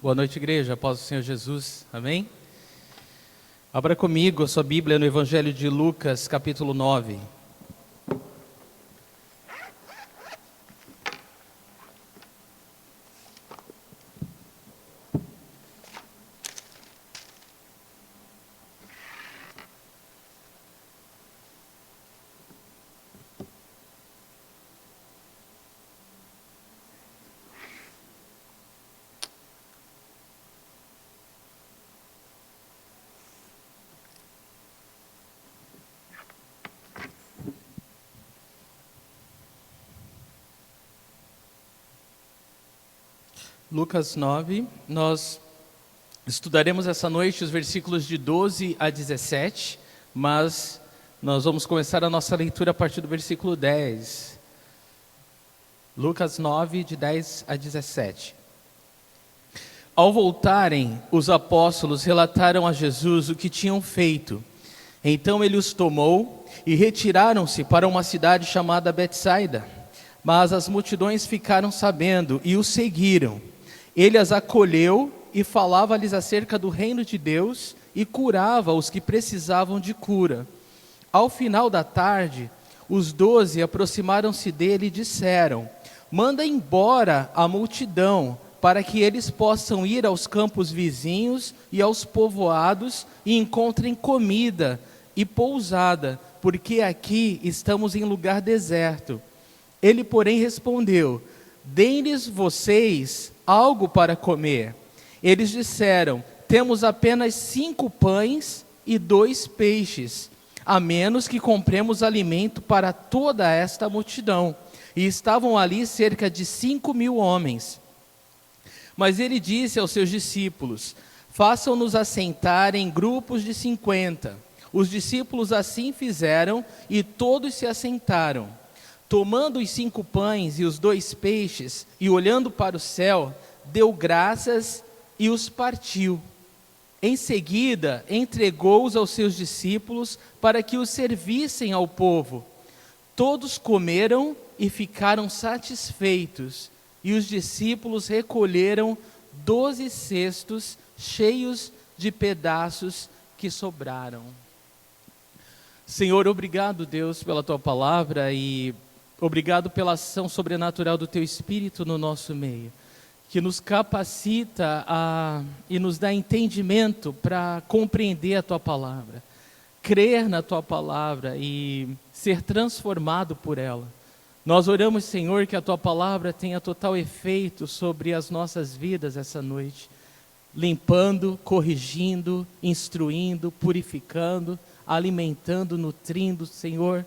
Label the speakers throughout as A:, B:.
A: Boa noite, igreja. Paz do Senhor Jesus. Amém? Abra comigo a sua Bíblia no Evangelho de Lucas, capítulo 9. Lucas 9, nós estudaremos essa noite os versículos de 12 a 17, mas nós vamos começar a nossa leitura a partir do versículo 10. Lucas 9, de 10 a 17. Ao voltarem, os apóstolos relataram a Jesus o que tinham feito. Então ele os tomou e retiraram-se para uma cidade chamada Betsaida. Mas as multidões ficaram sabendo e o seguiram. Ele as acolheu e falava-lhes acerca do reino de Deus e curava os que precisavam de cura. Ao final da tarde, os 12 aproximaram-se dele e disseram: manda embora a multidão, para que eles possam ir aos campos vizinhos e aos povoados e encontrem comida e pousada, porque aqui estamos em lugar deserto. Ele, porém, respondeu: deem-lhes vocês algo para comer. Eles disseram: temos apenas 5 pães e 2 peixes, a menos que compremos alimento para toda esta multidão. E estavam ali cerca de 5.000 homens. Mas ele disse aos seus discípulos: façam-nos assentar em grupos de 50. Os discípulos assim fizeram e todos se assentaram. Tomando os 5 pães e os 2 peixes, e olhando para o céu, deu graças e os partiu. Em seguida, entregou-os aos seus discípulos para que os servissem ao povo. Todos comeram e ficaram satisfeitos, e os discípulos recolheram 12 cestos cheios de pedaços que sobraram. Senhor, obrigado, Deus, pela Tua palavra e obrigado pela ação sobrenatural do Teu Espírito no nosso meio, que nos capacita e nos dá entendimento para compreender a Tua palavra, crer na Tua palavra e ser transformado por ela. Nós oramos, Senhor, que a Tua palavra tenha total efeito sobre as nossas vidas essa noite, limpando, corrigindo, instruindo, purificando, alimentando, nutrindo, Senhor,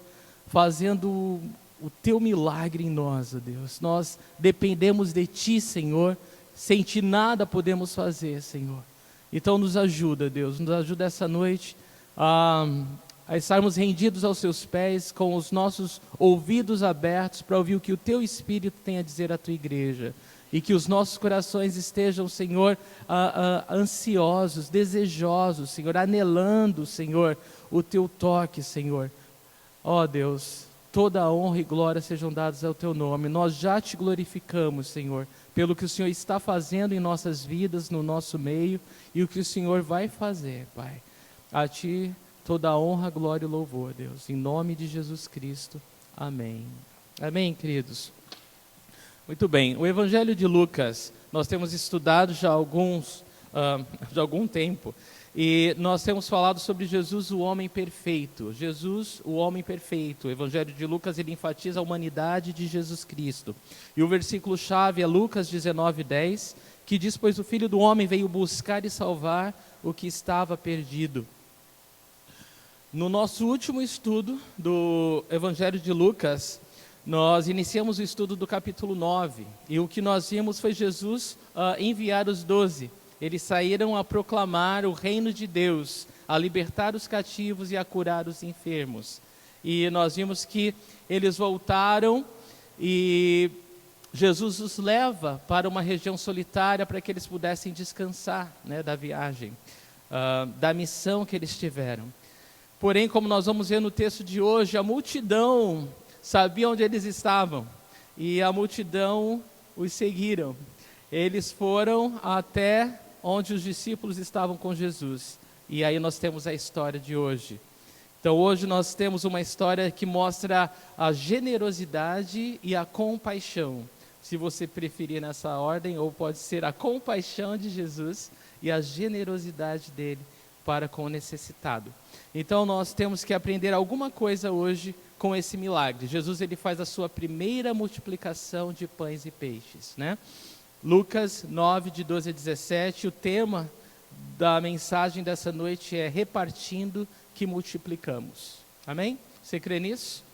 A: fazendo o Teu milagre em nós, ó Deus. Nós dependemos de Ti, Senhor. Sem Ti nada podemos fazer, Senhor. Então nos ajuda, Deus. Nos ajuda essa noite a estarmos rendidos aos Seus pés, com os nossos ouvidos abertos para ouvir o que o Teu Espírito tem a dizer à Tua igreja. E que os nossos corações estejam, Senhor, ansiosos, desejosos, Senhor, anelando, Senhor, o Teu toque, Senhor. Ó Deus, toda a honra e glória sejam dadas ao Teu nome. Nós já Te glorificamos, Senhor, pelo que o Senhor está fazendo em nossas vidas, no nosso meio, e o que o Senhor vai fazer, Pai. A Ti toda a honra, glória e louvor, Deus. Em nome de Jesus Cristo. Amém. Amém, queridos. Muito bem. O Evangelho de Lucas, nós temos estudado já há algum tempo. E nós temos falado sobre Jesus, o homem perfeito. Jesus, o homem perfeito. O Evangelho de Lucas, ele enfatiza a humanidade de Jesus Cristo. E o versículo-chave é Lucas 19:10, que diz: pois o Filho do Homem veio buscar e salvar o que estava perdido. No nosso último estudo do Evangelho de Lucas, nós iniciamos o estudo do capítulo 9. E o que nós vimos foi Jesus enviar os 12. Eles saíram a proclamar o reino de Deus, a libertar os cativos e a curar os enfermos. E nós vimos que eles voltaram e Jesus os leva para uma região solitária para que eles pudessem descansar, né, da viagem, da missão que eles tiveram. Porém, como nós vamos ver no texto de hoje, a multidão sabia onde eles estavam e a multidão os seguiram. eles foram até onde os discípulos estavam com Jesus. E aí nós temos a história de hoje. Então hoje nós temos uma história que mostra a generosidade e a compaixão. Se você preferir nessa ordem, ou pode ser a compaixão de Jesus e a generosidade dele para com o necessitado. Então nós temos que aprender alguma coisa hoje com esse milagre. Jesus ele faz a sua primeira multiplicação de pães e peixes, né? Lucas 9, de 12 a 17, o tema da mensagem dessa noite é repartindo que multiplicamos. Amém? Você crê nisso?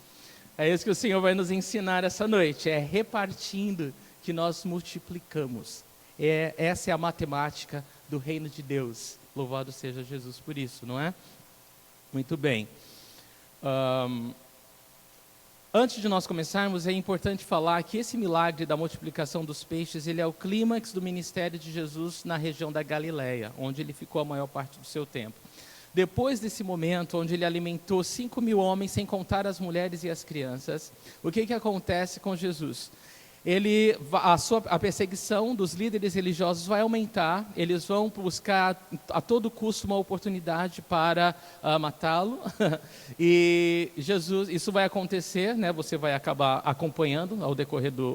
A: É isso que o Senhor vai nos ensinar essa noite, é repartindo que nós multiplicamos. Essa é a matemática do reino de Deus. Louvado seja Jesus por isso, não é? Muito bem. Antes de nós começarmos, é importante falar que esse milagre da multiplicação dos peixes, ele é o clímax do ministério de Jesus na região da Galileia, onde ele ficou a maior parte do seu tempo. Depois desse momento, onde ele alimentou 5.000 homens, sem contar as mulheres e as crianças, o que acontece com Jesus? A perseguição dos líderes religiosos vai aumentar, eles vão buscar a todo custo uma oportunidade para matá-lo, e Jesus, isso vai acontecer, né, você vai acabar acompanhando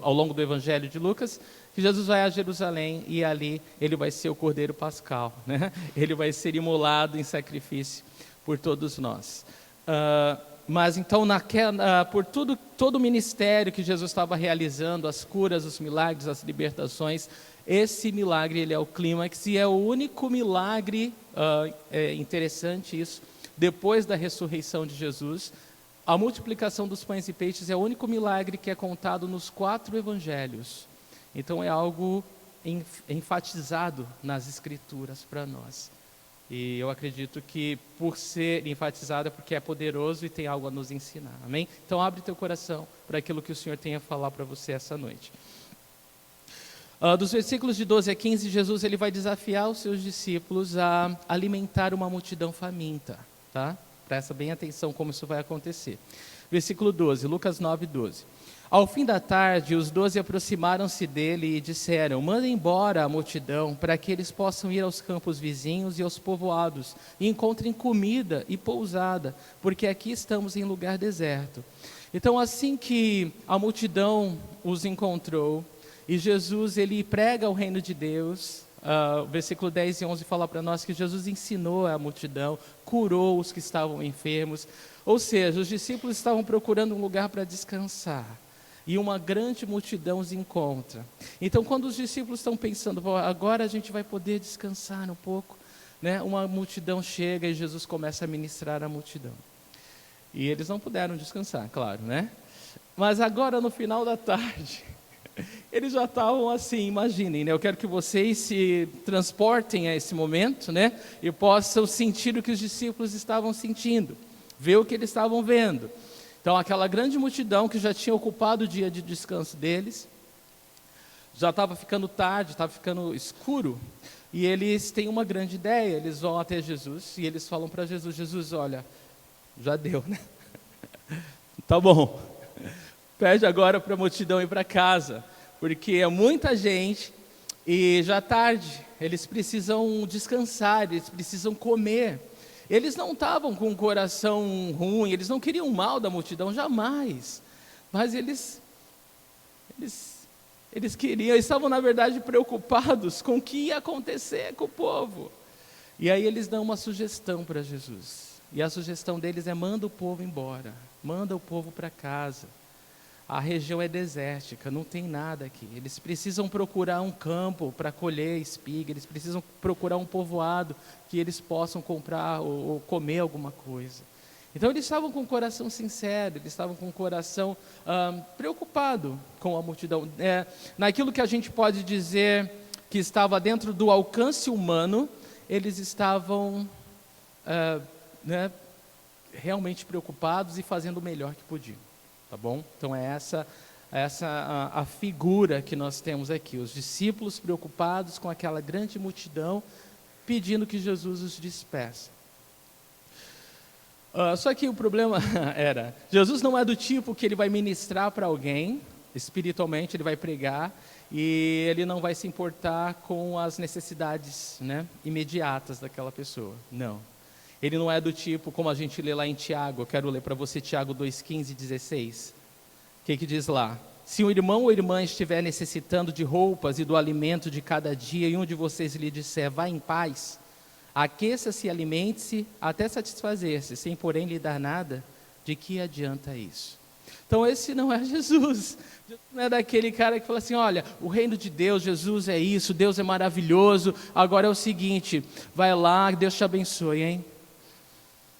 A: ao longo do Evangelho de Lucas, que Jesus vai a Jerusalém e ali ele vai ser o Cordeiro Pascal, né? Ele vai ser imolado em sacrifício por todos nós. Mas então, por todo o ministério que Jesus estava realizando, as curas, os milagres, as libertações, esse milagre ele é o clímax e é o único milagre, é interessante isso, depois da ressurreição de Jesus, a multiplicação dos pães e peixes é o único milagre que é contado nos 4 evangelhos. Então é algo enfatizado nas escrituras para nós. E eu acredito que por ser enfatizado é porque é poderoso e tem algo a nos ensinar, amém? Então abre teu coração para aquilo que o Senhor tem a falar para você essa noite. Dos versículos de 12 a 15, Jesus ele vai desafiar os seus discípulos a alimentar uma multidão faminta, tá? Presta bem atenção como isso vai acontecer. Versículo 12, Lucas 9, 12. Ao fim da tarde, os 12 aproximaram-se dele e disseram: manda embora a multidão para que eles possam ir aos campos vizinhos e aos povoados e encontrem comida e pousada, porque aqui estamos em lugar deserto. Então, assim que a multidão os encontrou e Jesus ele prega o reino de Deus, versículo 10 e 11 fala para nós que Jesus ensinou a multidão, curou os que estavam enfermos, ou seja, os discípulos estavam procurando um lugar para descansar. E uma grande multidão os encontra. Então, quando os discípulos estão pensando, agora a gente vai poder descansar um pouco, né? Uma multidão chega e Jesus começa a ministrar a multidão. E eles não puderam descansar, claro, né? Mas agora, no final da tarde, eles já estavam assim, imaginem, né? Eu quero que vocês se transportem a esse momento, né? E possam sentir o que os discípulos estavam sentindo, ver o que eles estavam vendo. Então, aquela grande multidão que já tinha ocupado o dia de descanso deles, já estava ficando tarde, estava ficando escuro, e eles têm uma grande ideia, eles vão até Jesus, e eles falam para Jesus: Jesus, olha, já deu, né? Tá bom, pede agora para a multidão ir para casa, porque é muita gente, e já tarde, eles precisam descansar, eles precisam comer. Eles não estavam com o coração ruim, eles não queriam o mal da multidão, jamais. Mas eles queriam, eles estavam na verdade preocupados com o que ia acontecer com o povo. E aí eles dão uma sugestão para Jesus. E a sugestão deles é: manda o povo embora, manda o povo para casa. A região é desértica, não tem nada aqui. Eles precisam procurar um campo para colher espiga, eles precisam procurar um povoado que eles possam comprar ou comer alguma coisa. Então eles estavam com o coração sincero, eles estavam com o coração preocupado com a multidão. Naquilo que a gente pode dizer que estava dentro do alcance humano, eles estavam realmente preocupados e fazendo o melhor que podiam. Tá bom? Então é essa a figura que nós temos aqui, os discípulos preocupados com aquela grande multidão, pedindo que Jesus os despeça. Só que o problema era, Jesus não é do tipo que ele vai ministrar para alguém, espiritualmente ele vai pregar, e ele não vai se importar com as necessidades, né, imediatas daquela pessoa. Não. Ele não é do tipo, como a gente lê lá em Tiago, eu quero ler para você Tiago 2:15 e 16. O que diz lá? Se um irmão ou irmã estiver necessitando de roupas e do alimento de cada dia, e um de vocês lhe disser, vá em paz, aqueça-se e alimente-se até satisfazer-se, sem porém lhe dar nada, de que adianta isso? Então esse não é Jesus. Jesus não é daquele cara que fala assim, olha, o reino de Deus, Jesus é isso, Deus é maravilhoso, agora é o seguinte, vai lá, Deus te abençoe, hein?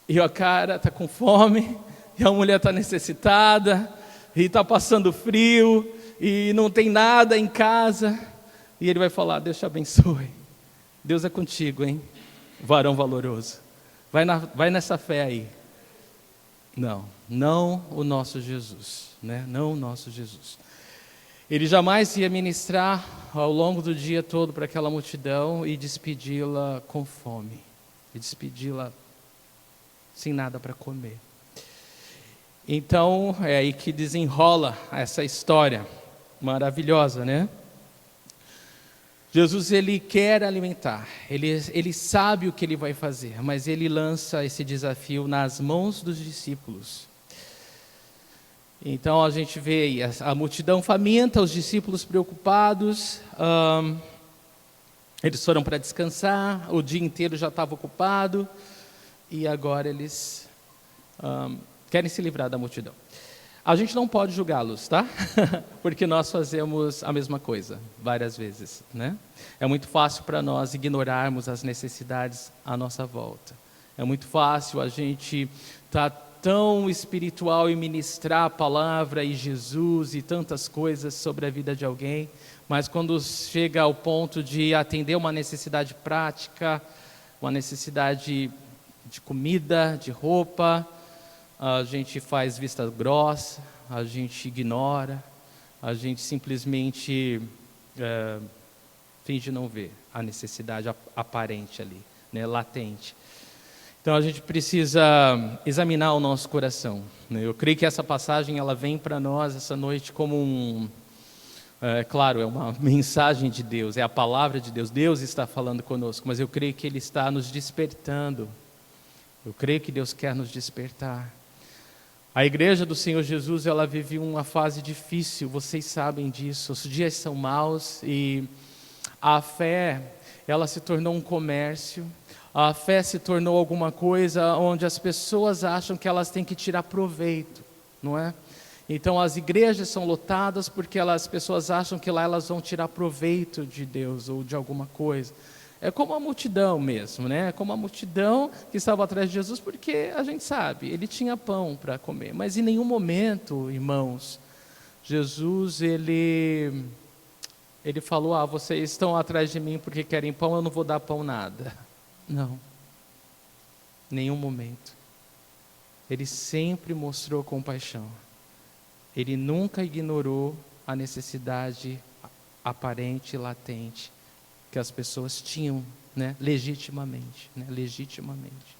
A: E o cara está com fome, e a mulher está necessitada, e está passando frio, e não tem nada em casa, e ele vai falar, Deus te abençoe, Deus é contigo, hein, varão valoroso, vai nessa fé aí. Não o nosso Jesus, né? Não o nosso Jesus. Ele jamais ia ministrar ao longo do dia todo para aquela multidão e despedi-la com fome, e despedi-la sem nada para comer. Então, é aí que desenrola essa história maravilhosa, né? Jesus, ele quer alimentar, ele sabe o que ele vai fazer, mas ele lança esse desafio nas mãos dos discípulos. Então, a gente vê aí, a multidão faminta, os discípulos preocupados, eles foram para descansar, o dia inteiro já estava ocupado, e agora eles querem se livrar da multidão. A gente não pode julgá-los, tá? Porque nós fazemos a mesma coisa, várias vezes, né? É muito fácil para nós ignorarmos as necessidades à nossa volta. É muito fácil a gente estar tão espiritual e ministrar a palavra e Jesus e tantas coisas sobre a vida de alguém, mas quando chega ao ponto de atender uma necessidade prática, uma necessidade de comida, de roupa, a gente faz vista grossa, a gente ignora, a gente simplesmente finge não ver a necessidade aparente ali, né, latente. Então a gente precisa examinar o nosso coração, né? Eu creio que essa passagem ela vem para nós essa noite como claro, é uma mensagem de Deus, é a palavra de Deus, Deus está falando conosco, mas eu creio que Ele está nos despertando, eu creio que Deus quer nos despertar. A igreja do Senhor Jesus, ela vive uma fase difícil, vocês sabem disso, os dias são maus e a fé, ela se tornou um comércio, a fé se tornou alguma coisa onde as pessoas acham que elas têm que tirar proveito, não é? Então as igrejas são lotadas porque as pessoas acham que lá elas vão tirar proveito de Deus ou de alguma coisa. É como a multidão mesmo, né? É como a multidão que estava atrás de Jesus, porque a gente sabe, ele tinha pão para comer. Mas em nenhum momento, irmãos, Jesus, ele falou, vocês estão atrás de mim porque querem pão, eu não vou dar pão nada. Não, nenhum momento. Ele sempre mostrou compaixão. Ele nunca ignorou a necessidade aparente e latente que as pessoas tinham, né, legitimamente, né, legitimamente.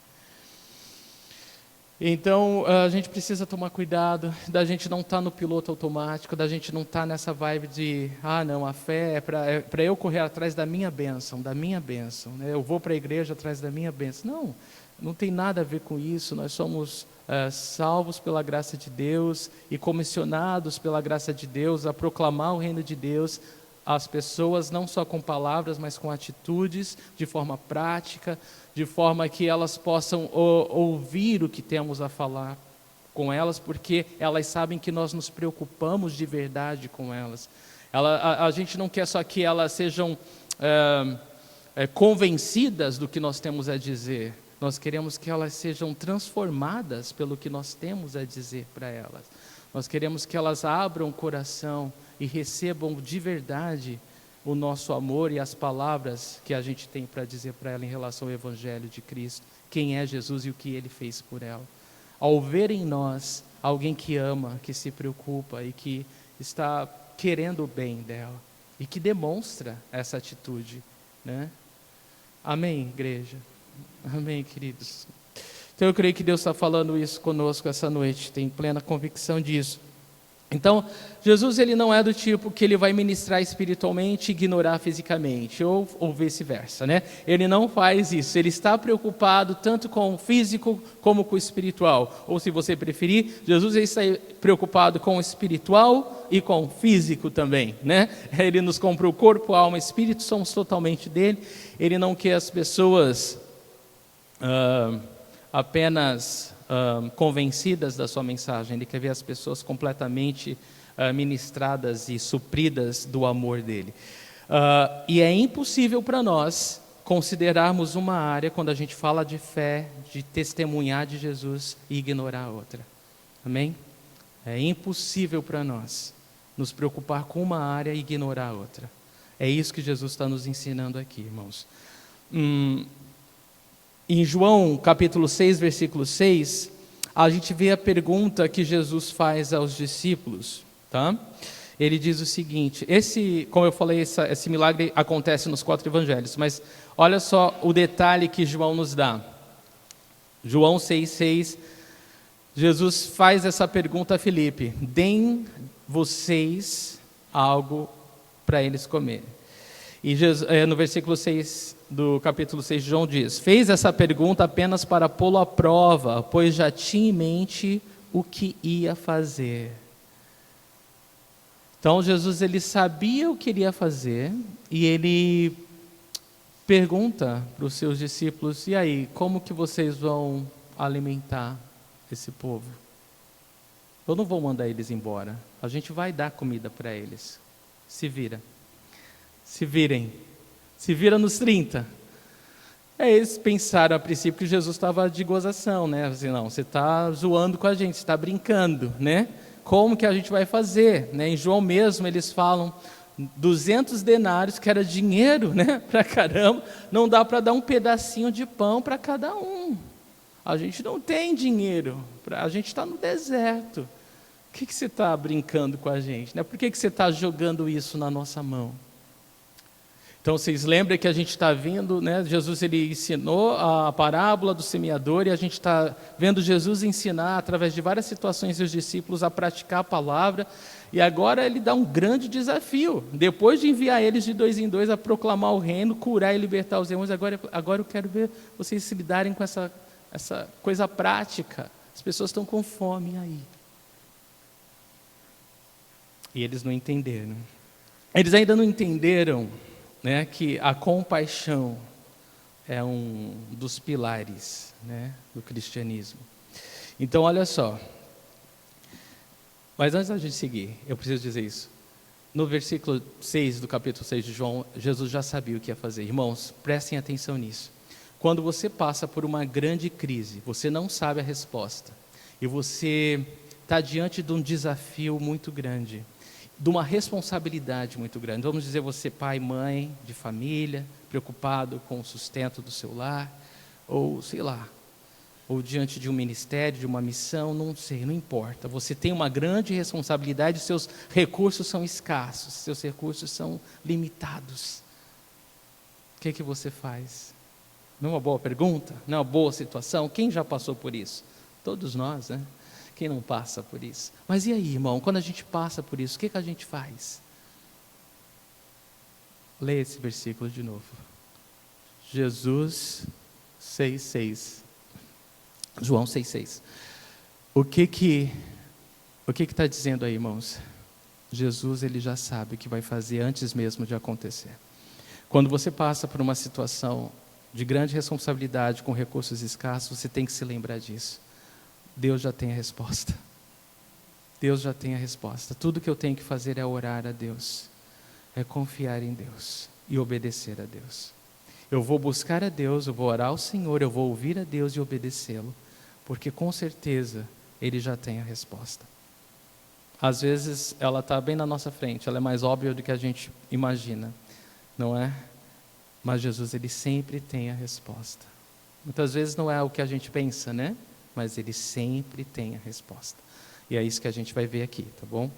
A: Então, a gente precisa tomar cuidado da gente não estar no piloto automático, da gente não estar nessa vibe de, não, a fé é para eu correr atrás da minha bênção, né, eu vou para a igreja atrás da minha bênção. Não tem nada a ver com isso, nós somos salvos pela graça de Deus e comissionados pela graça de Deus a proclamar o reino de Deus, as pessoas não só com palavras, mas com atitudes, de forma prática, de forma que elas possam ouvir o que temos a falar com elas, porque elas sabem que nós nos preocupamos de verdade com elas. A gente não quer só que elas sejam convencidas do que nós temos a dizer, nós queremos que elas sejam transformadas pelo que nós temos a dizer para elas. Nós queremos que elas abram o coração e recebam de verdade o nosso amor e as palavras que a gente tem para dizer para ela em relação ao Evangelho de Cristo, quem é Jesus e o que Ele fez por ela. Ao ver em nós alguém que ama, que se preocupa e que está querendo o bem dela e que demonstra essa atitude, né? Amém, igreja? Amém, queridos? Então eu creio que Deus está falando isso conosco essa noite, tenho plena convicção disso. Então, Jesus ele não é do tipo que ele vai ministrar espiritualmente e ignorar fisicamente, ou vice-versa, né? Ele não faz isso, ele está preocupado tanto com o físico como com o espiritual. Ou se você preferir, Jesus ele está preocupado com o espiritual e com o físico também, né? Ele nos comprou corpo, alma e espírito, somos totalmente dele. Ele não quer as pessoas apenas convencidas da sua mensagem, ele quer ver as pessoas completamente ministradas e supridas do amor dele. E é impossível para nós considerarmos uma área, quando a gente fala de fé, de testemunhar de Jesus e ignorar a outra. Amém? É impossível para nós nos preocupar com uma área e ignorar a outra. É isso que Jesus está nos ensinando aqui, irmãos. Em João capítulo 6, versículo 6, a gente vê a pergunta que Jesus faz aos discípulos, tá? Ele diz o seguinte, como eu falei, esse milagre acontece nos 4 evangelhos, mas olha só o detalhe que João nos dá. João 6,6, Jesus faz essa pergunta a Filipe: deem vocês algo para eles comerem. E Jesus, no versículo 6 do capítulo 6 de João diz: fez essa pergunta apenas para pô-lo à prova, pois já tinha em mente o que ia fazer. Então Jesus ele sabia o que ele ia fazer e ele pergunta para os seus discípulos: e aí, como que vocês vão alimentar esse povo? Eu não vou mandar eles embora, a gente vai dar comida para eles. Se vira. Se virem, se vira nos 30. Eles pensaram a princípio que Jesus estava de gozação, né? Assim, não, você está zoando com a gente, você está brincando, né? Como que a gente vai fazer? Né? Em João mesmo eles falam 200 denários, que era dinheiro, né? Para caramba, não dá para dar um pedacinho de pão para cada um. A gente não tem dinheiro, a gente está no deserto. O que você está brincando com a gente? Né? Por que você está jogando isso na nossa mão? Então, vocês lembram que a gente está vendo, né? Jesus ele ensinou a parábola do semeador e a gente está vendo Jesus ensinar através de várias situações os discípulos a praticar a palavra. E agora ele dá um grande desafio. Depois de enviar eles de 2 em 2 a proclamar o reino, curar e libertar os demônios, agora eu quero ver vocês se lidarem com essa coisa prática. As pessoas estão com fome aí. E eles não entenderam. Eles ainda não entenderam, né, que a compaixão é um dos pilares, né, do cristianismo. Então, olha só. Mas antes da gente seguir, eu preciso dizer isso. No versículo 6 do capítulo 6 de João, Jesus já sabia o que ia fazer. Irmãos, prestem atenção nisso. Quando você passa por uma grande crise, você não sabe a resposta, e você está diante de um desafio muito grande, de uma responsabilidade muito grande. Vamos dizer, você pai, mãe de família, preocupado com o sustento do seu lar, ou sei lá, ou diante de um ministério, de uma missão, não sei, não importa. Você tem uma grande responsabilidade, seus recursos são escassos, seus recursos são limitados. O que você faz? Não é uma boa pergunta? Não é uma boa situação? Quem já passou por isso? Todos nós, né? Quem não passa por isso? Mas e aí, irmão, quando a gente passa por isso, o que a gente faz? Leia esse versículo de novo. Jesus 6,6. João 6,6. O que está dizendo aí, irmãos? Jesus, ele já sabe o que vai fazer antes mesmo de acontecer. Quando você passa por uma situação de grande responsabilidade com recursos escassos, você tem que se lembrar disso. Deus já tem a resposta. Deus já tem a resposta. Tudo que eu tenho que fazer é orar a Deus, é confiar em Deus e obedecer a Deus. Eu vou buscar a Deus, eu vou orar ao Senhor, eu vou ouvir a Deus e obedecê-lo, porque com certeza Ele já tem a resposta. Às vezes ela está bem na nossa frente, ela é mais óbvia do que a gente imagina, não é? Mas Jesus, Ele sempre tem a resposta. Muitas vezes não é o que a gente pensa, né? Mas Ele sempre tem a resposta. E é isso que a gente vai ver aqui, tá bom?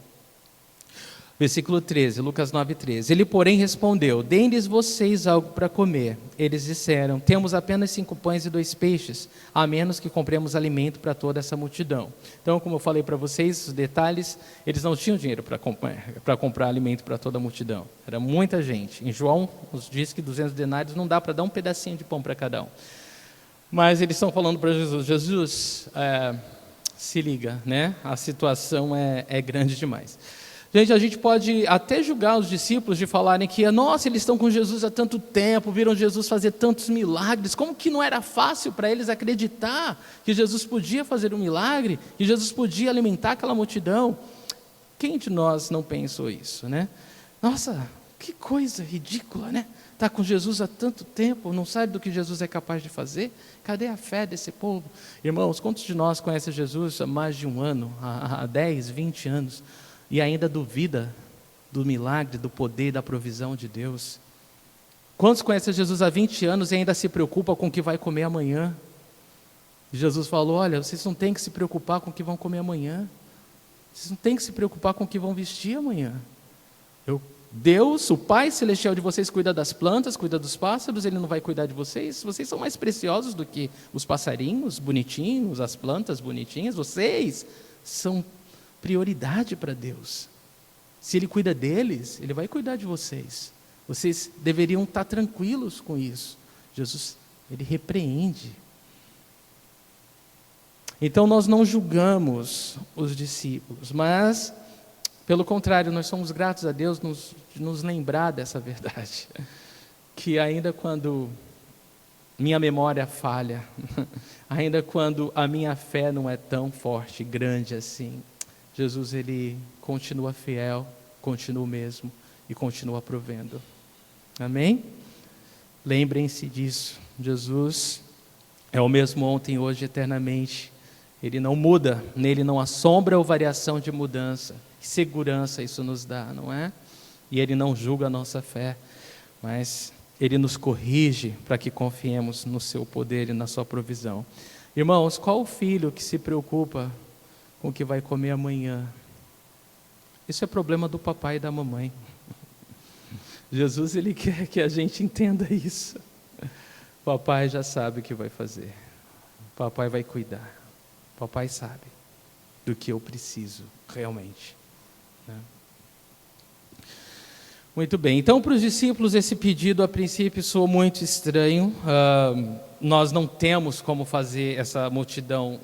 A: Versículo 13, Lucas 9:13. Ele, porém, respondeu: deem-lhes vocês algo para comer. Eles disseram: temos apenas 5 pães e 2 peixes, a menos que compremos alimento para toda essa multidão. Então, como eu falei para vocês, os detalhes, eles não tinham dinheiro para comprar alimento para toda a multidão. Era muita gente. Em João, nos diz que 200 denários não dá para dar um pedacinho de pão para cada um. Mas eles estão falando para Jesus: Jesus, se liga, né? A situação é grande demais. Gente, a gente pode até julgar os discípulos de falarem que, nossa, eles estão com Jesus há tanto tempo, viram Jesus fazer tantos milagres, como que não era fácil para eles acreditar que Jesus podia fazer um milagre, que Jesus podia alimentar aquela multidão? Quem de nós não pensou isso, né? Nossa, que coisa ridícula, né? Está com Jesus há tanto tempo, não sabe do que Jesus é capaz de fazer? Cadê a fé desse povo? Irmãos, quantos de nós conhecem Jesus há mais de um ano, há 10, 20 anos, e ainda duvida do milagre, do poder, da provisão de Deus? Quantos conhecem Jesus há 20 anos e ainda se preocupam com o que vai comer amanhã? Jesus falou: olha, vocês não têm que se preocupar com o que vão comer amanhã. Vocês não têm que se preocupar com o que vão vestir amanhã. Deus, o Pai Celestial de vocês, cuida das plantas, cuida dos pássaros, Ele não vai cuidar de vocês? Vocês são mais preciosos do que os passarinhos bonitinhos, as plantas bonitinhas. Vocês são prioridade para Deus. Se Ele cuida deles, Ele vai cuidar de vocês. Vocês deveriam estar tranquilos com isso. Jesus, Ele repreende. Então nós não julgamos os discípulos, mas, pelo contrário, nós somos gratos a Deus de nos lembrar dessa verdade. Que ainda quando minha memória falha, ainda quando a minha fé não é tão forte, grande assim, Jesus, Ele continua fiel, continua o mesmo e continua provendo. Amém? Lembrem-se disso. Jesus é o mesmo ontem, hoje, eternamente. Ele não muda, nele não há sombra ou variação de mudança. Que segurança isso nos dá, não é? E Ele não julga a nossa fé, mas Ele nos corrige para que confiemos no seu poder e na sua provisão. Irmãos, qual o filho que se preocupa com o que vai comer amanhã? Isso é problema do papai e da mamãe. Jesus, Ele quer que a gente entenda isso. Papai já sabe o que vai fazer. Papai vai cuidar. Papai sabe do que eu preciso realmente, né? Muito bem, então para os discípulos esse pedido a princípio soou muito estranho. Nós não temos como fazer essa multidão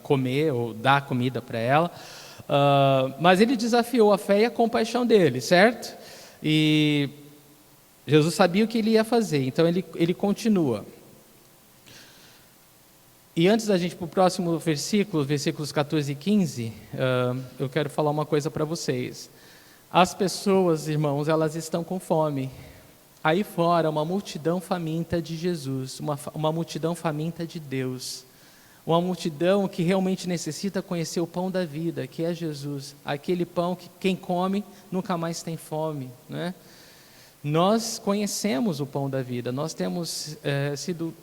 A: comer ou dar comida para ela, mas Ele desafiou a fé e a compaixão dele, certo? E Jesus sabia o que Ele ia fazer, então ele continua. E antes da gente ir para o próximo versículo, versículos 14 e 15, eu quero falar uma coisa para vocês. As pessoas, irmãos, elas estão com fome. Aí fora, uma multidão faminta de Jesus, uma multidão faminta de Deus. Uma multidão que realmente necessita conhecer o pão da vida, que é Jesus. Aquele pão que quem come nunca mais tem fome, né? Nós conhecemos o pão da vida, nós temos sido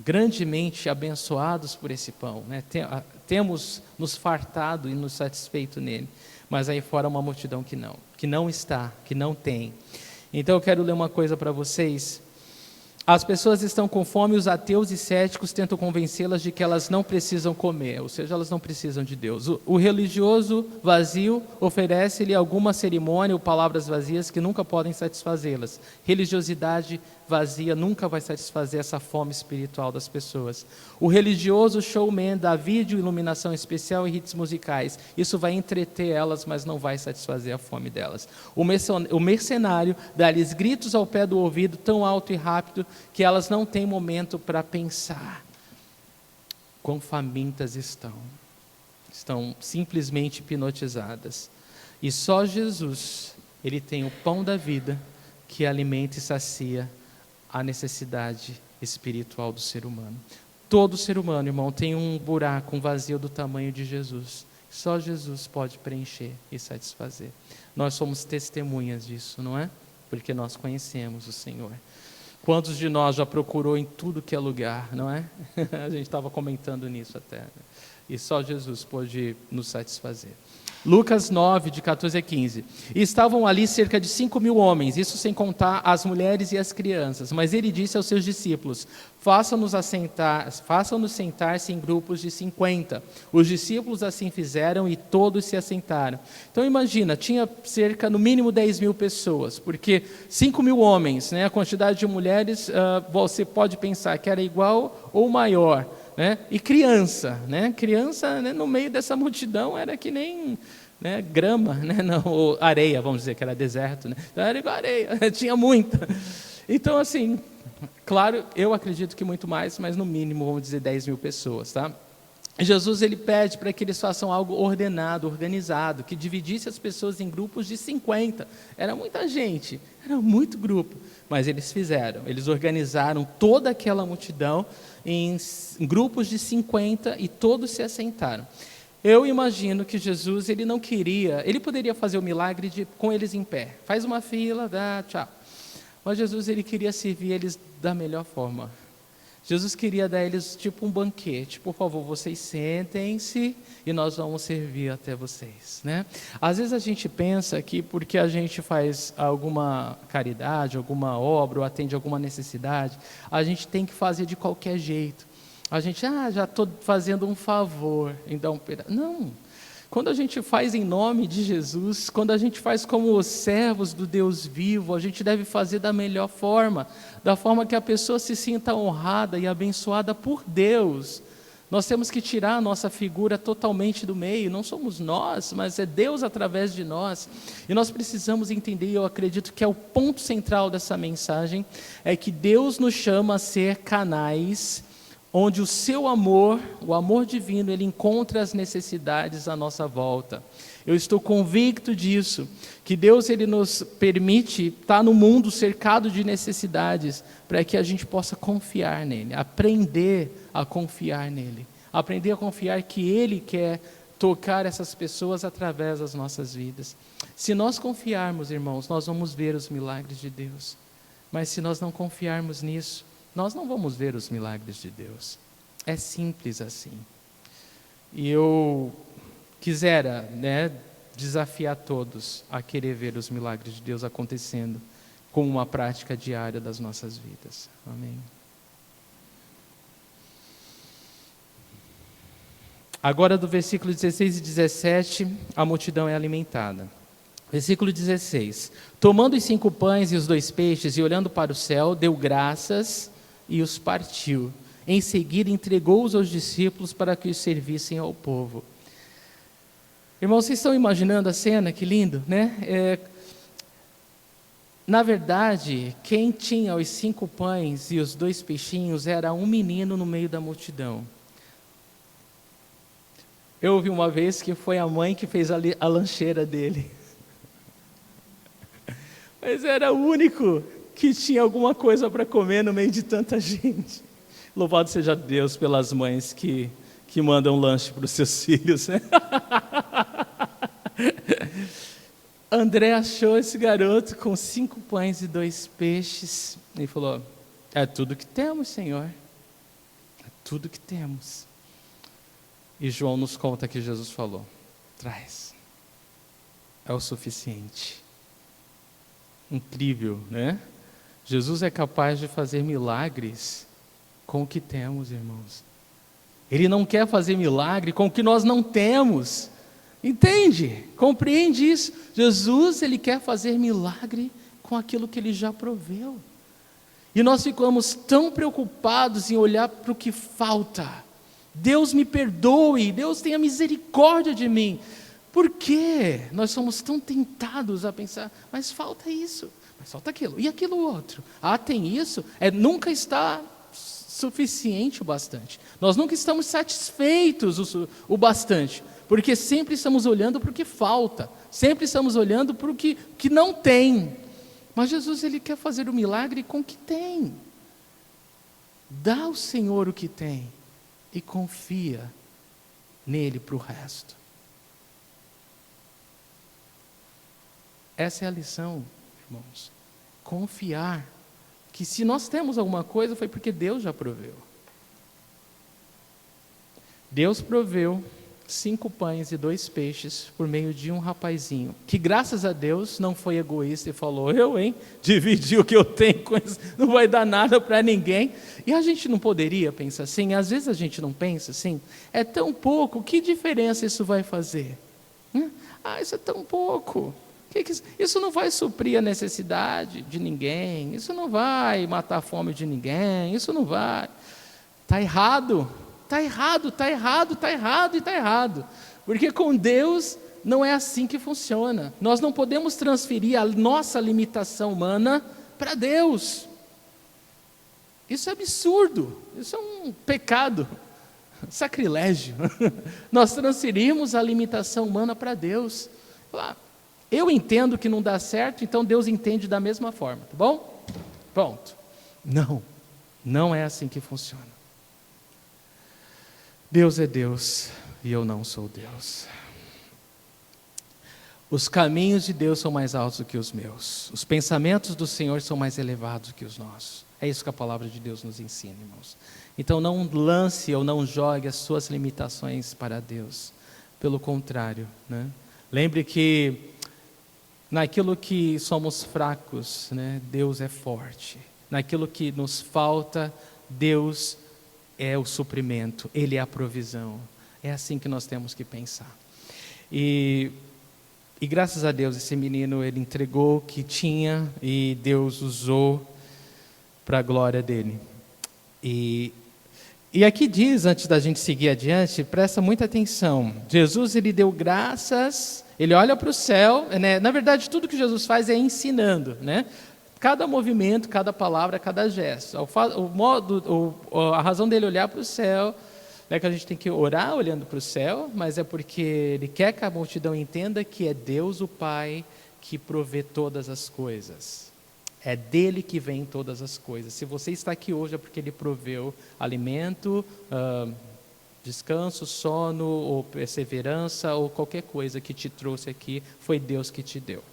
A: grandemente abençoados por esse pão, né? Temos nos fartado e nos satisfeito nele, mas aí fora uma multidão que não está, que não tem. Então eu quero ler uma coisa para vocês. As pessoas estão com fome e os ateus e céticos tentam convencê-las de que elas não precisam comer, ou seja, elas não precisam de Deus. O religioso vazio oferece-lhe alguma cerimônia ou palavras vazias que nunca podem satisfazê-las. Religiosidade vazia nunca vai satisfazer essa fome espiritual das pessoas. O religioso showman dá vídeo, iluminação especial e hits musicais. Isso vai entreter elas, mas não vai satisfazer a fome delas. O mercenário dá-lhes gritos ao pé do ouvido tão alto e rápido que elas não têm momento para pensar. Quão famintas estão simplesmente hipnotizadas. E só Jesus, Ele tem o pão da vida que alimenta e sacia a necessidade espiritual do ser humano. Todo ser humano, irmão, tem um buraco, um vazio do tamanho de Jesus. Só Jesus pode preencher e satisfazer. Nós somos testemunhas disso, não é? Porque nós conhecemos o Senhor. Quantos de nós já procurou em tudo que é lugar, não é? A gente estava comentando nisso até, né? E só Jesus pode nos satisfazer. Lucas 9, de 14 a 15. E estavam ali cerca de 5.000 homens, isso sem contar as mulheres e as crianças. Mas ele disse aos seus discípulos: façam-nos sentar-se em grupos de 50. Os discípulos assim fizeram e todos se assentaram. Então imagina, tinha cerca, no mínimo 10.000 pessoas, porque 5.000 homens, né, a quantidade de mulheres, você pode pensar que era igual ou maior. Né? E criança, né? Criança, né, no meio dessa multidão era que nem, né, grama, né? Não, ou areia, vamos dizer que era deserto, né? Então era igual areia, tinha muita. Então assim, claro, eu acredito que muito mais, mas no mínimo vamos dizer 10.000 pessoas, tá? Jesus ele pede para que eles façam algo ordenado, organizado, que dividisse as pessoas em grupos de 50. Era muita gente, era muito grupo, mas eles fizeram. Eles organizaram toda aquela multidão em grupos de 50 e todos se assentaram. Eu imagino que Jesus ele não queria, ele poderia fazer o milagre com eles em pé. Faz uma fila, dá tchau. Mas Jesus ele queria servir eles da melhor forma. Jesus queria dar a eles tipo um banquete. Por favor, vocês sentem-se e nós vamos servir até vocês, né? Às vezes a gente pensa que porque a gente faz alguma caridade, alguma obra ou atende alguma necessidade, a gente tem que fazer de qualquer jeito. A gente, já estou fazendo um favor, então, não. Quando a gente faz em nome de Jesus, quando a gente faz como os servos do Deus vivo, a gente deve fazer da melhor forma, da forma que a pessoa se sinta honrada e abençoada por Deus. Nós temos que tirar a nossa figura totalmente do meio, não somos nós, mas é Deus através de nós. E nós precisamos entender, eu acredito que é o ponto central dessa mensagem, é que Deus nos chama a ser canais onde o seu amor, o amor divino, ele encontra as necessidades à nossa volta. Eu estou convicto disso, que Deus ele nos permite estar no mundo cercado de necessidades, para que a gente possa confiar nele, aprender a confiar nele, aprender a confiar que ele quer tocar essas pessoas através das nossas vidas. Se nós confiarmos, irmãos, nós vamos ver os milagres de Deus, mas se nós não confiarmos nisso, nós não vamos ver os milagres de Deus. É simples assim. E eu quisera, né, desafiar todos a querer ver os milagres de Deus acontecendo como uma prática diária das nossas vidas. Amém. Agora do versículo 16 e 17, a multidão é alimentada. Versículo 16. Tomando os 5 pães e os 2 peixes e olhando para o céu, deu graças e os partiu. Em seguida, entregou-os aos discípulos para que os servissem ao povo. Irmãos, vocês estão imaginando a cena? Que lindo, né? Na verdade, quem tinha os 5 pães e os 2 peixinhos era um menino no meio da multidão. Eu ouvi uma vez que foi a mãe que fez a lancheira dele. Mas era o único que tinha alguma coisa para comer no meio de tanta gente. Louvado seja Deus pelas mães que mandam lanche para os seus filhos, né? André achou esse garoto com 5 pães e 2 peixes e falou: é tudo que temos, Senhor, é tudo que temos. E João nos conta que Jesus falou: traz, é o suficiente. Incrível, né? Jesus é capaz de fazer milagres com o que temos, irmãos. Ele não quer fazer milagre com o que nós não temos. Entende? Compreende isso? Jesus, ele quer fazer milagre com aquilo que ele já proveu. E nós ficamos tão preocupados em olhar para o que falta. Deus me perdoe, Deus tenha misericórdia de mim. Por quê? Nós somos tão tentados a pensar, mas falta isso, mas falta aquilo, e aquilo outro. Tem isso, nunca está suficiente o bastante. Nós nunca estamos satisfeitos o bastante, porque sempre estamos olhando para o que falta, sempre estamos olhando para o que não tem. Mas Jesus, ele quer fazer o milagre com o que tem. Dá ao Senhor o que tem e confia nele para o resto. Essa é a lição, irmãos. Confiar que se nós temos alguma coisa foi porque Deus já proveu. Deus proveu 5 pães e 2 peixes por meio de um rapazinho, que graças a Deus não foi egoísta e falou, dividi o que eu tenho com isso, não vai dar nada para ninguém. E a gente não poderia pensar assim, às vezes a gente não pensa assim, é tão pouco, que diferença isso vai fazer? Isso é tão pouco, isso não vai suprir a necessidade de ninguém, isso não vai matar a fome de ninguém, isso não vai. Está errado. Está errado, está errado, está errado e está errado. Porque com Deus não é assim que funciona. Nós não podemos transferir a nossa limitação humana para Deus. Isso é absurdo, isso é um pecado, sacrilégio. Nós transferimos a limitação humana para Deus. Eu entendo que não dá certo, então Deus entende da mesma forma, tá bom? Ponto. Não é assim que funciona. Deus é Deus e eu não sou Deus. Os caminhos de Deus são mais altos do que os meus. Os pensamentos do Senhor são mais elevados do que os nossos. É isso que a palavra de Deus nos ensina, irmãos. Então não lance ou não jogue as suas limitações para Deus. Pelo contrário, né? Lembre que naquilo que somos fracos, né, Deus é forte. Naquilo que nos falta, Deus é o suprimento, Ele é a provisão. É assim que nós temos que pensar. E graças a Deus, esse menino, ele entregou o que tinha e Deus usou para a glória dele. E aqui diz, antes da gente seguir adiante, presta muita atenção. Jesus, ele deu graças, ele olha para o céu, né? Na verdade, tudo que Jesus faz é ensinando, né? Cada movimento, cada palavra, cada gesto. A razão dele olhar para o céu, não é que a gente tem que orar olhando para o céu, mas é porque ele quer que a multidão entenda que é Deus o Pai que provê todas as coisas. É dele que vem todas as coisas. Se você está aqui hoje é porque ele proveu alimento, descanso, sono, ou perseverança, ou qualquer coisa que te trouxe aqui, foi Deus que te deu.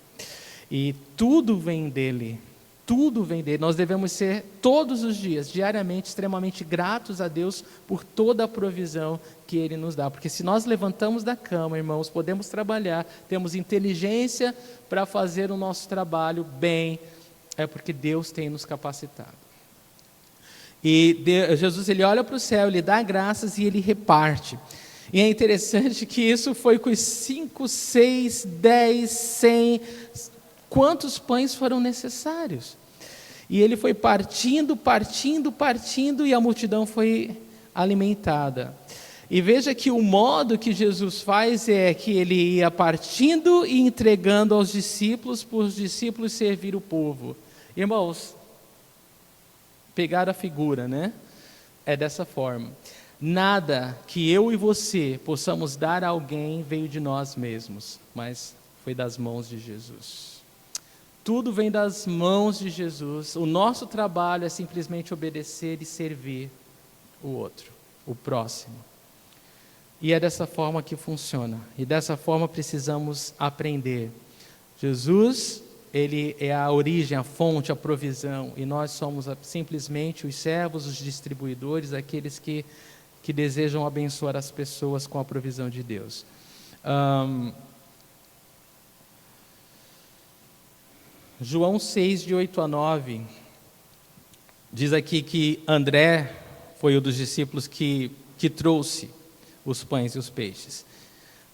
A: E tudo vem dele. Tudo vem dele. Nós devemos ser todos os dias, diariamente, extremamente gratos a Deus por toda a provisão que Ele nos dá. Porque se nós levantamos da cama, irmãos, podemos trabalhar, temos inteligência para fazer o nosso trabalho bem, é porque Deus tem nos capacitado. E Jesus, ele olha para o céu, ele dá graças e ele reparte. E é interessante que isso foi com os 5, 6, 10, 100... Quantos pães foram necessários? E ele foi partindo, e a multidão foi alimentada. E veja que o modo que Jesus faz é que ele ia partindo e entregando aos discípulos, para os discípulos servir o povo. Irmãos, pegaram a figura, né? É dessa forma. Nada que eu e você possamos dar a alguém veio de nós mesmos, mas foi das mãos de Jesus. Tudo vem das mãos de Jesus. O nosso trabalho é simplesmente obedecer e servir o outro, o próximo. E é dessa forma que funciona. E dessa forma precisamos aprender. Jesus, ele é a origem, a fonte, a provisão. E nós somos simplesmente os servos, os distribuidores, aqueles que desejam abençoar as pessoas com a provisão de Deus. João 6, de 8 a 9, diz aqui que André foi um dos discípulos que trouxe os pães e os peixes.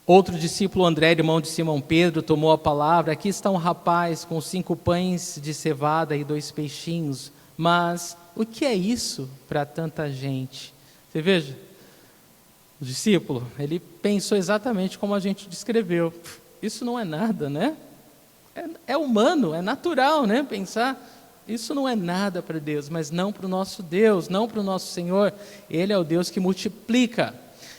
A: Outro discípulo, André, irmão de Simão Pedro, tomou a palavra. Aqui está um rapaz com 5 pães de cevada e 2 peixinhos. Mas o que é isso para tanta gente? Você veja, o discípulo, ele pensou exatamente como a gente descreveu. Isso não é nada, né? É humano, é natural, né? Pensar, isso não é nada para Deus, mas não para o nosso Deus, não para o nosso Senhor. Ele é o Deus que multiplica.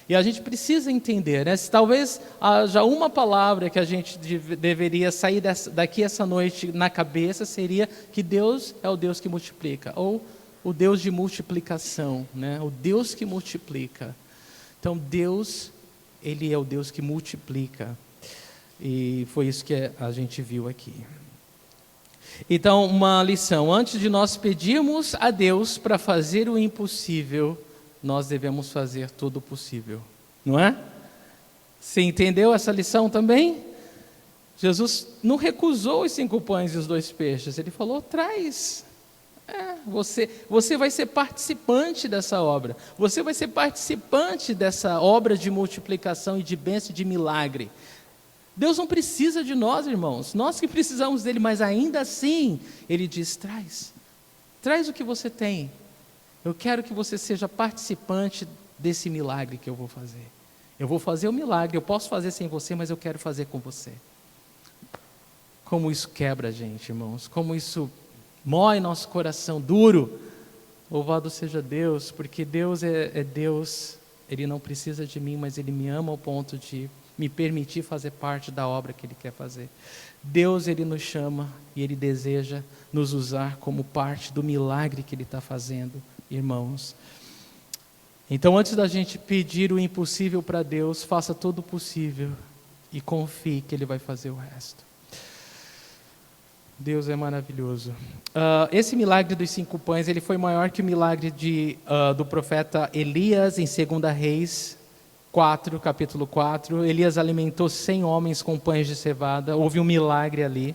A: E a gente precisa entender, né? Se talvez haja uma palavra que a gente deveria sair daqui essa noite na cabeça, seria que Deus é o Deus que multiplica, ou o Deus de multiplicação, né? O Deus que multiplica. Então Deus, Ele é o Deus que multiplica. E foi isso que a gente viu aqui. Então, uma lição: antes de nós pedirmos a Deus para fazer o impossível, nós devemos fazer todo o possível, não é? Você entendeu essa lição também? Jesus não recusou os 5 pães e os 2 peixes. Ele falou, traz. Você vai ser participante dessa obra. Você vai ser participante dessa obra de multiplicação e de bênção e de milagre. Deus não precisa de nós, irmãos. Nós que precisamos dele, mas ainda assim, ele diz, traz. Traz o que você tem. Eu quero que você seja participante desse milagre que eu vou fazer. Eu vou fazer o milagre, eu posso fazer sem você, mas eu quero fazer com você. Como isso quebra a gente, irmãos. Como isso mói nosso coração duro. Louvado seja Deus, porque Deus é Deus. Ele não precisa de mim, mas Ele me ama ao ponto de me permitir fazer parte da obra que Ele quer fazer. Deus, Ele nos chama e Ele deseja nos usar como parte do milagre que Ele está fazendo, irmãos. Então, antes da gente pedir o impossível para Deus, faça todo o possível e confie que Ele vai fazer o resto. Deus é maravilhoso. Esse milagre dos 5 pães, ele foi maior que o milagre do profeta Elias em 2 Reis 4, capítulo 4. Elias alimentou 100 homens com pães de cevada. Houve um milagre ali.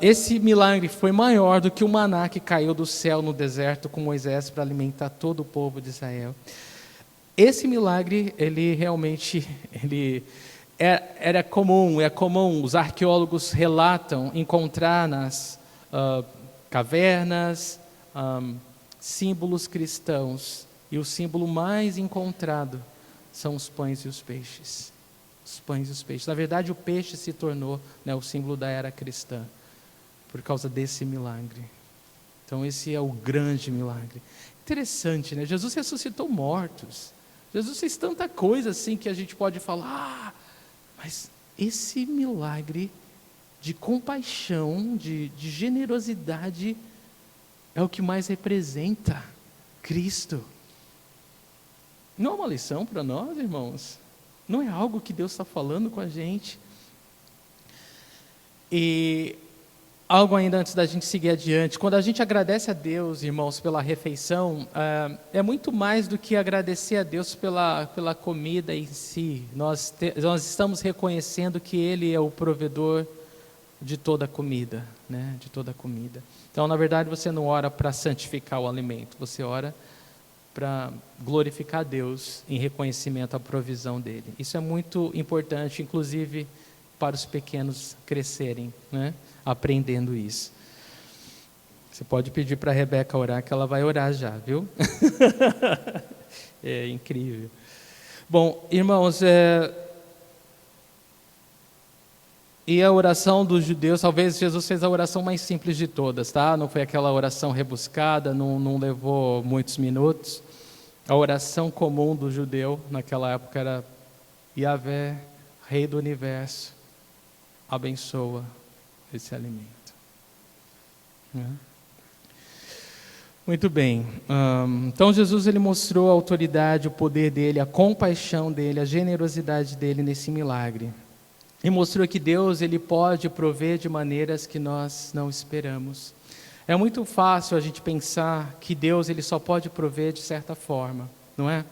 A: Esse milagre foi maior do que o maná que caiu do céu no deserto com Moisés para alimentar todo o povo de Israel. Esse milagre, ele realmente... Era comum, é comum, os arqueólogos relatam encontrar nas cavernas símbolos cristãos, e o símbolo mais encontrado são os pães e os peixes. Os pães e os peixes. Na verdade, o peixe se tornou, né, o símbolo da era cristã, por causa desse milagre. Então, esse é o grande milagre. Interessante, né? Jesus ressuscitou mortos. Jesus fez tanta coisa assim que a gente pode falar... Mas esse milagre de compaixão, de generosidade, é o que mais representa Cristo. Não é uma lição para nós, irmãos? Não é algo que Deus está falando com a gente? E algo ainda antes da gente seguir adiante, quando a gente agradece a Deus, irmãos, pela refeição, é muito mais do que agradecer a Deus pela comida em si. Nós estamos reconhecendo que Ele é o provedor de toda a comida, né? De toda a comida. Então, na verdade, você não ora para santificar o alimento, você ora para glorificar a Deus em reconhecimento à provisão dEle. Isso é muito importante, inclusive para os pequenos crescerem, né? Aprendendo isso. Você pode pedir para a Rebeca orar, que ela vai orar já, viu? É incrível. Bom, irmãos, e a oração dos judeus, talvez Jesus fez a oração mais simples de todas, tá? Não foi aquela oração rebuscada, não levou muitos minutos. A oração comum do judeu naquela época era: Yahvé, Rei do Universo, abençoa esse alimento. Muito bem. Então Jesus, ele mostrou a autoridade, o poder dele, a compaixão dele, a generosidade dele nesse milagre. E mostrou que Deus, ele pode prover de maneiras que nós não esperamos. É muito fácil a gente pensar que Deus, ele só pode prover de certa forma, não é?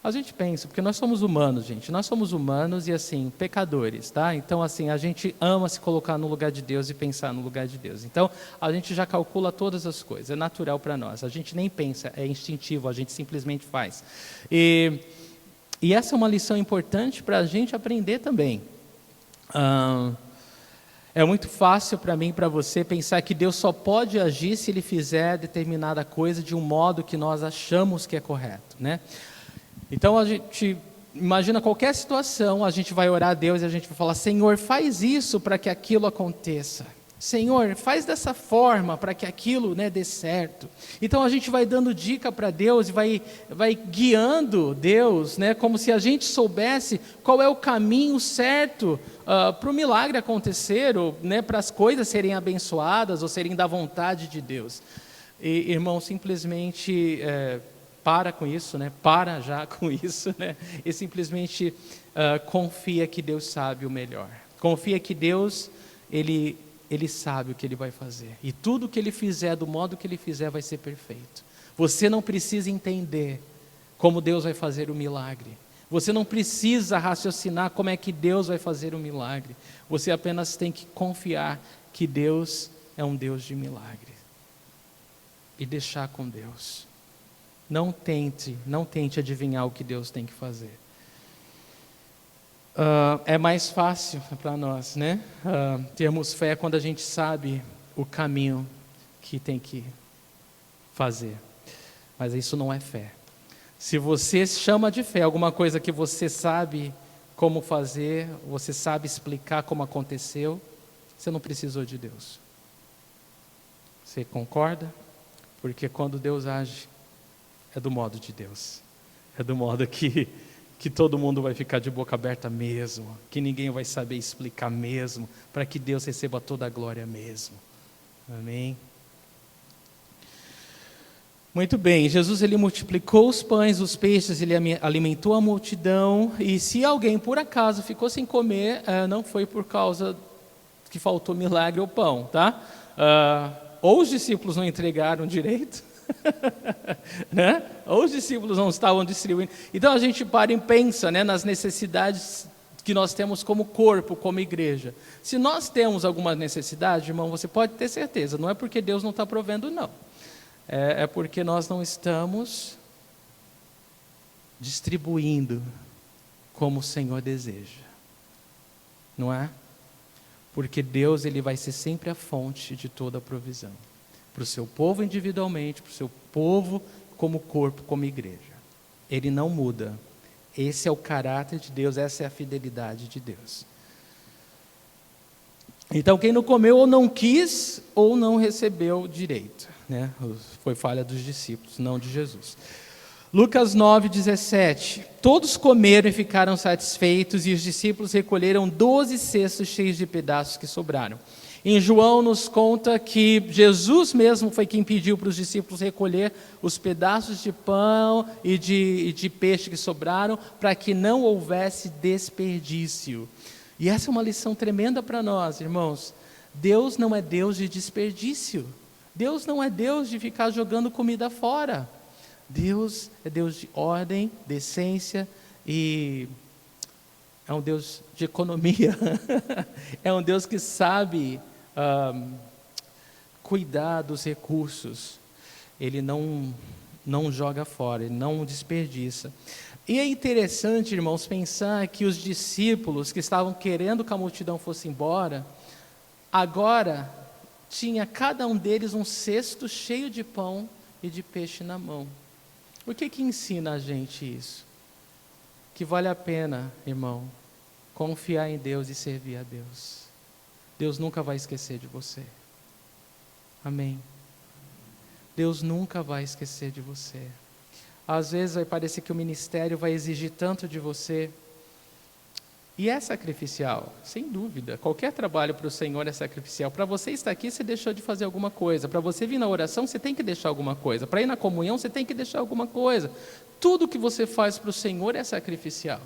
A: A gente pensa, porque nós somos humanos, gente. Nós somos humanos e, assim, pecadores, tá? Então, assim, a gente ama se colocar no lugar de Deus e pensar no lugar de Deus. Então, a gente já calcula todas as coisas. É natural para nós. A gente nem pensa, é instintivo, a gente simplesmente faz. E essa é uma lição importante para a gente aprender também. É muito fácil para mim e para você pensar que Deus só pode agir se Ele fizer determinada coisa de um modo que nós achamos que é correto, né? Então a gente imagina qualquer situação, a gente vai orar a Deus e a gente vai falar: Senhor, faz isso para que aquilo aconteça. Senhor, faz dessa forma para que aquilo, né, dê certo. Então a gente vai dando dica para Deus e vai guiando Deus, né, como se a gente soubesse qual é o caminho certo para o milagre acontecer, ou, né, para as coisas serem abençoadas ou serem da vontade de Deus. E, irmão, simplesmente... para com isso, né? Para já com isso, né? E simplesmente confia que Deus sabe o melhor. Confia que Deus, Ele sabe o que Ele vai fazer. E tudo que Ele fizer, do modo que Ele fizer, vai ser perfeito. Você não precisa entender como Deus vai fazer o milagre, Você não precisa raciocinar como é que Deus vai fazer o milagre. Você apenas tem que confiar que Deus é um Deus de milagre. E deixar com Deus. Não tente adivinhar o que Deus tem que fazer. É mais fácil para nós, né? Termos fé quando a gente sabe o caminho que tem que fazer. Mas isso não é fé. Se você chama de fé alguma coisa que você sabe como fazer, você sabe explicar como aconteceu, você não precisou de Deus. Você concorda? Porque quando Deus age, é do modo de Deus. É do modo que todo mundo vai ficar de boca aberta mesmo, que ninguém vai saber explicar mesmo, para que Deus receba toda a glória mesmo. Amém? Muito bem, Jesus ele multiplicou os pães, os peixes, ele alimentou a multidão, e se alguém por acaso ficou sem comer, não foi por causa que faltou milagre ou pão, tá? Ou os discípulos não entregaram direito, né? Ou os discípulos não estavam distribuindo. Então a gente para e pensa, né, nas necessidades que nós temos como corpo, como igreja. Se nós temos alguma necessidade, irmão, você pode ter certeza, não é porque Deus não está provendo, não. É porque nós não estamos distribuindo como o Senhor deseja. Não é? Porque Deus ele vai ser sempre a fonte de toda a provisão. Para o seu povo individualmente, para o seu povo como corpo, como igreja. Ele não muda. Esse é o caráter de Deus, essa é a fidelidade de Deus. Então quem não comeu ou não quis ou não recebeu direito, né? Foi falha dos discípulos, não de Jesus. Lucas 9:17. Todos comeram e ficaram satisfeitos, e os discípulos recolheram 12 cestos cheios de pedaços que sobraram. Em João nos conta que Jesus mesmo foi quem pediu para os discípulos recolher os pedaços de pão e de peixe que sobraram, para que não houvesse desperdício. E essa é uma lição tremenda para nós, irmãos. Deus não é Deus de desperdício. Deus não é Deus de ficar jogando comida fora. Deus é Deus de ordem, decência e é um Deus de economia. É um Deus que sabe cuidar dos recursos. Ele não joga fora, ele não desperdiça. E é interessante, irmãos, pensar que os discípulos que estavam querendo que a multidão fosse embora, agora tinha cada um deles um cesto cheio de pão e de peixe na mão. O que ensina a gente isso? Que vale a pena, irmão, confiar em Deus e servir a Deus. Deus nunca vai esquecer de você. Amém? Deus nunca vai esquecer de você. Às vezes vai parecer que o ministério vai exigir tanto de você. E é sacrificial, sem dúvida. Qualquer trabalho para o Senhor é sacrificial. Para você estar aqui, você deixou de fazer alguma coisa. Para você vir na oração, você tem que deixar alguma coisa. Para ir na comunhão, você tem que deixar alguma coisa. Tudo que você faz para o Senhor é sacrificial.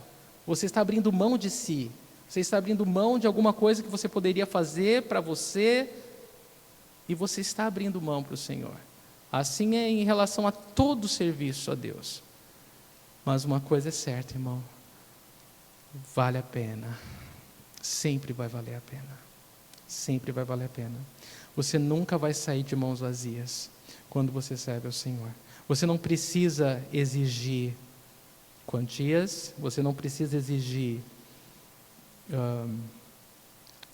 A: Você está abrindo mão de si. Você está abrindo mão de alguma coisa que você poderia fazer para você. E você está abrindo mão para o Senhor. Assim é em relação a todo serviço a Deus. Mas uma coisa é certa, irmão. Vale a pena. Sempre vai valer a pena. Sempre vai valer a pena. Você nunca vai sair de mãos vazias quando você serve ao Senhor. Você não precisa exigir quantias, você não precisa exigir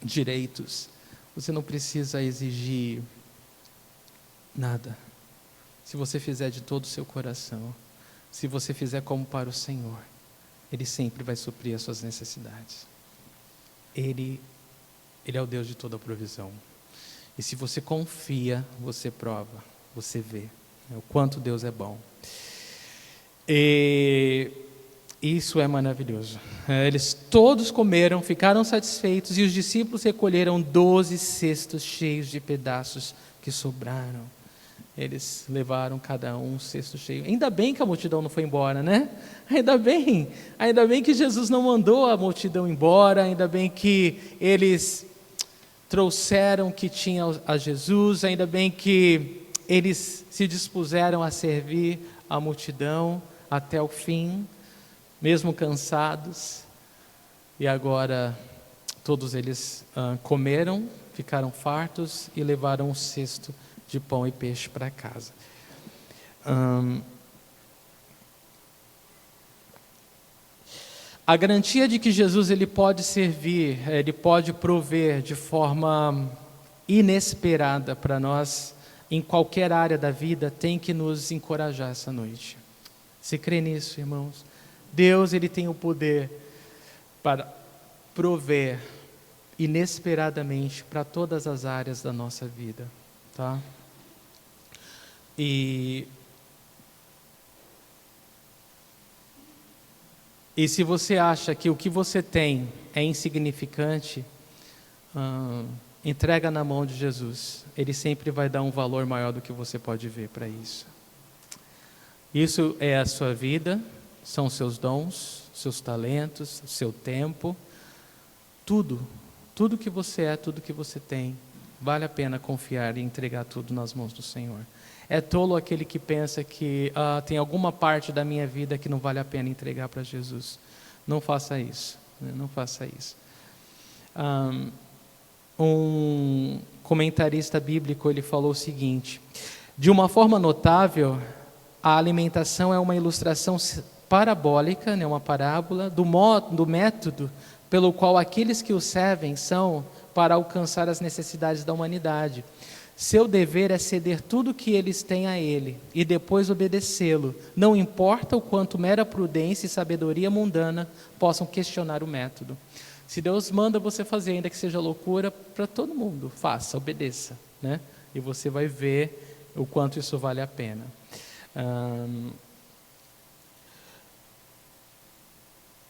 A: direitos, você não precisa exigir nada. Se você fizer de todo o seu coração, se você fizer como para o Senhor, Ele sempre vai suprir as suas necessidades. Ele é o Deus de toda a provisão. E se você confia, você prova, você vê o quanto Deus é bom. E isso é maravilhoso. Eles todos comeram, ficaram satisfeitos, e os discípulos recolheram 12 cestos cheios de pedaços que sobraram. Eles levaram cada um cesto cheio. Ainda bem que a multidão não foi embora, né? Ainda bem que Jesus não mandou a multidão embora, ainda bem que eles trouxeram o que tinha a Jesus, ainda bem que eles se dispuseram a servir a multidão até o fim. mesmo cansados, e agora todos eles comeram, ficaram fartos e levaram um cesto de pão e peixe para casa. A garantia de que Jesus ele pode servir, ele pode prover de forma inesperada para nós, em qualquer área da vida, tem que nos encorajar essa noite. Você crê nisso, irmãos? Deus ele tem o poder para prover inesperadamente para todas as áreas da nossa vida, tá? E se você acha que o que você tem é insignificante, entrega na mão de Jesus. Ele sempre vai dar um valor maior do que você pode ver para isso. Isso é a sua vida, são seus dons, seus talentos, seu tempo, tudo que você é, tudo que você tem, vale a pena confiar e entregar tudo nas mãos do Senhor. É tolo aquele que pensa que tem alguma parte da minha vida que não vale a pena entregar para Jesus. Não faça isso, né? Não faça isso. Um comentarista bíblico ele falou o seguinte: de uma forma notável, a alimentação é uma ilustração parabólica, né, uma parábola, do método pelo qual aqueles que o servem são para alcançar as necessidades da humanidade. Seu dever é ceder tudo o que eles têm a ele e depois obedecê-lo, não importa o quanto mera prudência e sabedoria mundana possam questionar o método. Se Deus manda você fazer, ainda que seja loucura, para todo mundo, faça, obedeça, né? E você vai ver o quanto isso vale a pena.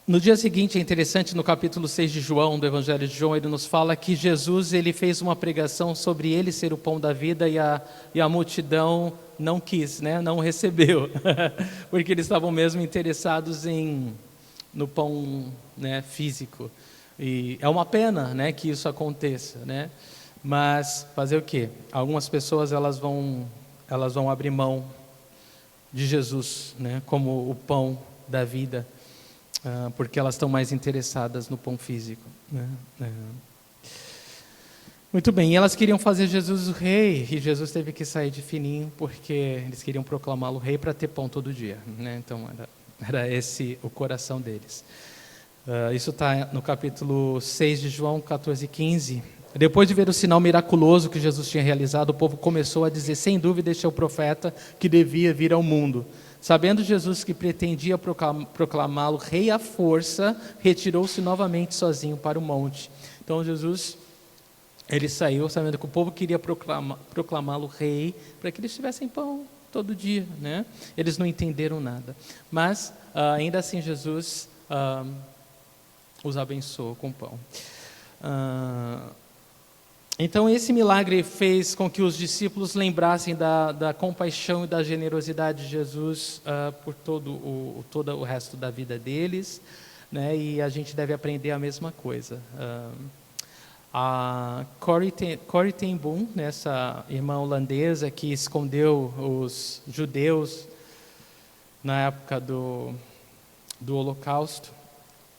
A: No dia seguinte, é interessante, no capítulo 6 de João, do Evangelho de João, ele nos fala que Jesus ele fez uma pregação sobre ele ser o pão da vida e a multidão não quis, né? Não recebeu, porque eles estavam mesmo interessados no pão, né, físico. E é uma pena, né, que isso aconteça, né? Mas fazer o quê? Algumas pessoas elas vão abrir mão de Jesus, né, como o pão da vida, porque elas estão mais interessadas no pão físico, né? Muito bem, e elas queriam fazer Jesus o rei, e Jesus teve que sair de fininho, porque eles queriam proclamá-lo rei para ter pão todo dia, né? Então era esse o coração deles. Isso está no capítulo 6 de João 14:15. Depois de ver o sinal miraculoso que Jesus tinha realizado, o povo começou a dizer: sem dúvida este é o profeta que devia vir ao mundo. Sabendo Jesus que pretendia proclamá-lo rei à força, retirou-se novamente sozinho para o monte. Então Jesus, ele saiu sabendo que o povo queria proclamá-lo rei, para que eles tivessem pão todo dia, né? Eles não entenderam nada. Mas, ainda assim, Jesus os abençoou com pão. Então esse milagre fez com que os discípulos lembrassem da compaixão e da generosidade de Jesus por todo o resto da vida deles, né? E a gente deve aprender a mesma coisa. A Corrie ten Boom, essa irmã holandesa que escondeu os judeus na época do Holocausto,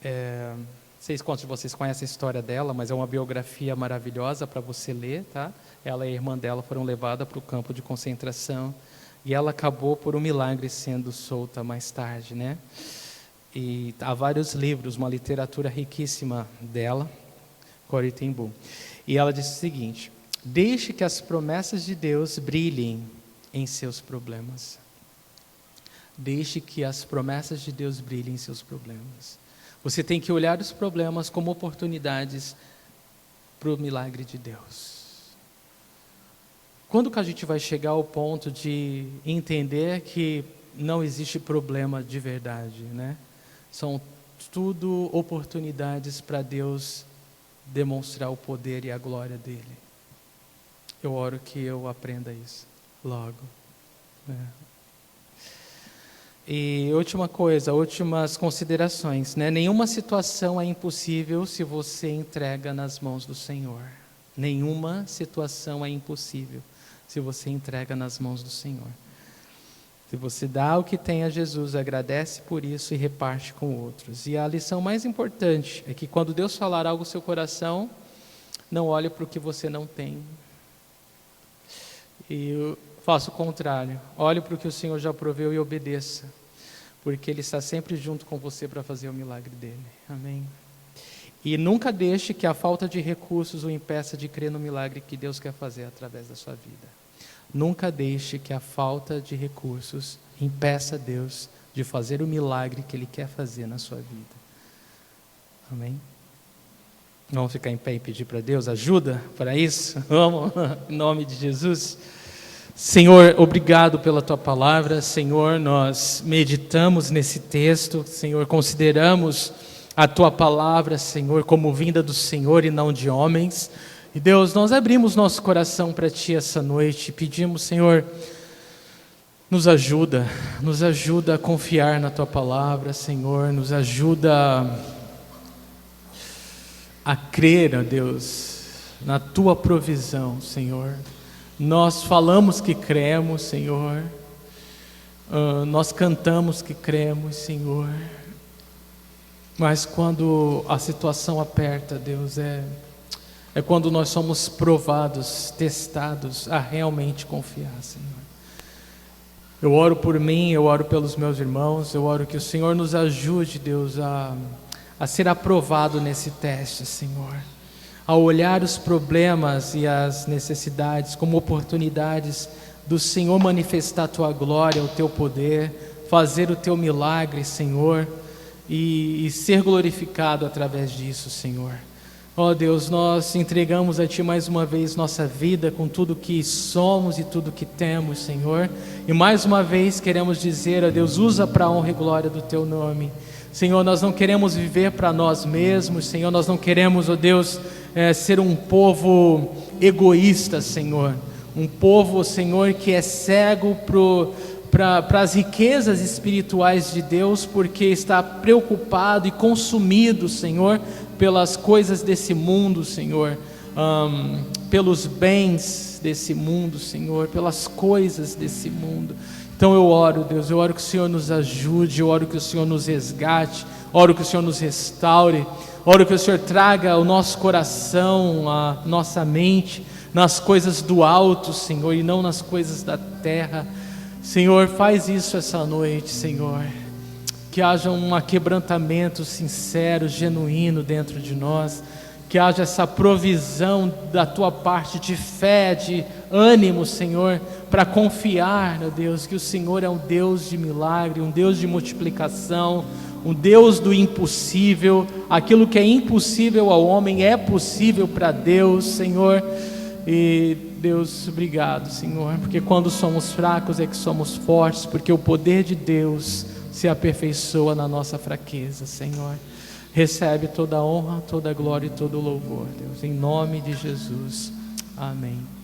A: não sei quantos de vocês conhecem a história dela, mas é uma biografia maravilhosa para você ler, tá? Ela e a irmã dela foram levadas para o campo de concentração e ela acabou por um milagre sendo solta mais tarde, né? E há vários livros, uma literatura riquíssima dela, Corrie ten Boom. E ela disse o seguinte: deixe que as promessas de Deus brilhem em seus problemas. Deixe que as promessas de Deus brilhem em seus problemas. Você tem que olhar os problemas como oportunidades para o milagre de Deus. Quando que a gente vai chegar ao ponto de entender que não existe problema de verdade, né? São tudo oportunidades para Deus demonstrar o poder e a glória dele. Eu oro que eu aprenda isso logo, né? E última coisa, últimas considerações, né? Nenhuma situação é impossível se você entrega nas mãos do Senhor. Nenhuma situação é impossível se você entrega nas mãos do Senhor. Se você dá o que tem a Jesus, agradece por isso e reparte com outros. E a lição mais importante é que quando Deus falar algo no seu coração, não olhe para o que você não tem. E eu faço o contrário. Olhe para o que o Senhor já proveu e obedeça. Porque Ele está sempre junto com você para fazer o milagre dEle. Amém? E nunca deixe que a falta de recursos o impeça de crer no milagre que Deus quer fazer através da sua vida. Nunca deixe que a falta de recursos impeça Deus de fazer o milagre que Ele quer fazer na sua vida. Amém? Vamos ficar em pé e pedir para Deus ajuda para isso? Vamos, em nome de Jesus. Senhor, obrigado pela Tua palavra. Senhor, nós meditamos nesse texto. Senhor, consideramos a Tua palavra, Senhor, como vinda do Senhor e não de homens. E Deus, nós abrimos nosso coração para Ti essa noite e pedimos, Senhor, nos ajuda a confiar na Tua palavra, Senhor, nos ajuda a crer, ó Deus, na Tua provisão, Senhor. Nós falamos que cremos, Senhor, nós cantamos que cremos, Senhor, mas quando a situação aperta, Deus, é quando nós somos provados, testados a realmente confiar, Senhor. Eu oro por mim, eu oro pelos meus irmãos, eu oro que o Senhor nos ajude, Deus, a ser aprovado nesse teste, Senhor. A olhar os problemas e as necessidades como oportunidades do Senhor manifestar a Tua glória, o Teu poder, fazer o Teu milagre, Senhor, e ser glorificado através disso, Senhor. Ó Deus, nós entregamos a Ti mais uma vez nossa vida com tudo que somos e tudo que temos, Senhor. E mais uma vez queremos dizer, ó Deus, usa para a honra e glória do Teu nome. Senhor, nós não queremos viver para nós mesmos, Senhor, nós não queremos, ó Deus, ser um povo egoísta, Senhor. Um povo, Senhor, que é cego para as riquezas espirituais de Deus, porque está preocupado e consumido, Senhor, pelas coisas desse mundo, Senhor, pelos bens desse mundo, Senhor, pelas coisas desse mundo. Então eu oro, Deus, eu oro que o Senhor nos ajude, eu oro que o Senhor nos resgate, oro que o Senhor nos restaure, oro que o Senhor traga o nosso coração, a nossa mente, nas coisas do alto, Senhor, e não nas coisas da terra. Senhor, faz isso essa noite, Senhor. Que haja um quebrantamento sincero, genuíno dentro de nós, que haja essa provisão da Tua parte de fé, de ânimo, Senhor, para confiar, meu Deus, que o Senhor é um Deus de milagre, um Deus de multiplicação, um Deus do impossível. Aquilo que é impossível ao homem é possível para Deus, Senhor. E Deus, obrigado, Senhor, porque quando somos fracos é que somos fortes, porque o poder de Deus se aperfeiçoa na nossa fraqueza, Senhor. Recebe toda a honra, toda a glória e todo o louvor, Deus, em nome de Jesus. Amém.